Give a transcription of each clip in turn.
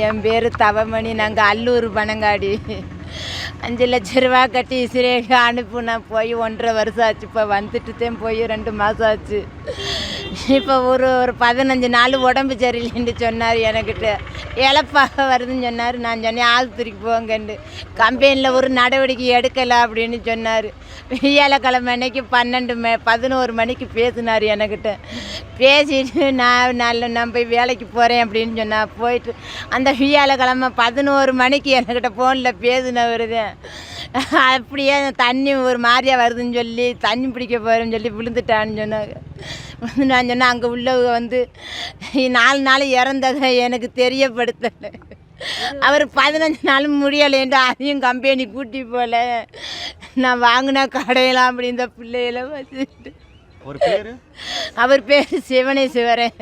என் பேர் தவமணி. நாங்கள் அல்லூர் பனங்காடி. 5 லட்ச ரூபா கட்டி இஸ்ரேலுக்கு அனுப்புனேன். போய் 1.5 வருஷம் ஆச்சு. இப்போ வந்துட்டுதான் போய் 2 மாதம் ஆச்சு. இப்போ ஒரு 15 நாள் உடம்பு சரியில்லைன்னு சொன்னார் என்கிட்ட. இழப்பாக வருதுன்னு சொன்னார். நான் சொன்னேன் ஆஸ்பத்திரிக்கு போங்கன்னு. கம்பெனியில் ஒரு நடவடிக்கை எடுக்கலை அப்படின்னு சொன்னார். வியாழக்கிழமை அன்னைக்கு 11 மணிக்கு பேசினார் என்கிட்ட. பேசிட்டு நான் போய் வேலைக்கு போகிறேன் அப்படின்னு சொன்னால் போயிட்டு அந்த வியாழக்கிழமை 11 மணிக்கு என்கிட்ட ஃபோனில் பேசினவர் தான். அப்படியே தண்ணி ஒரு மாதிரியாக வருதுன்னு சொல்லி தண்ணி பிடிக்க போகிறேன்னு சொல்லி விழுந்துட்டான்னு சொன்னாங்க. நான் சொன்னேன் அங்கே உள்ளவங்க வந்து 4 நாள் இறந்ததை எனக்கு தெரியப்படுத்தலை. அவர் 15 நாள் முடியலைன்ட்டு அதையும் கம்பெனி கூட்டி போகல. நான் வாங்கின கடையெல்லாம் அப்படி இந்த பிள்ளையெல்லாம் வச்சுட்டு. அவர் பேர் சிவனேஸ்வரன்.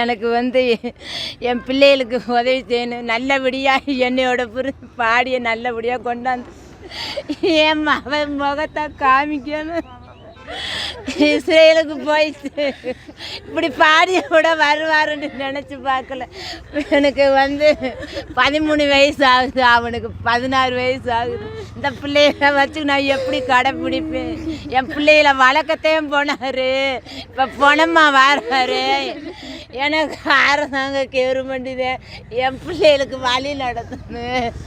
எனக்கு வந்து என் பிள்ளைகளுக்கு உதவி செய்யணும். நல்லபடியாக என்னையோட புரிஞ்சு பாடிய நல்லபடியாக கொண்டாந்து என் மகன் முகத்தை காமிக்கணும். இஸ்ரேலுக்கு போயிட்டு இப்படி பாடிய கூட வருவாருன்னு நினச்சி பார்க்கல. எனக்கு வந்து 13 வயசு ஆகுது, அவனுக்கு 16 வயசு ஆகுது. இந்த பிள்ளைகளை வச்சு நான் எப்படி கடைப்பிடிப்பேன்? என் பிள்ளைகளை வளர்க்கத்தையும் போனார். இப்போ பணமா வர்றாரு. எனக்கு அரசாங்க கவர்மெண்ட்டு என் பிள்ளைகளுக்கு வழி நடத்தணும்.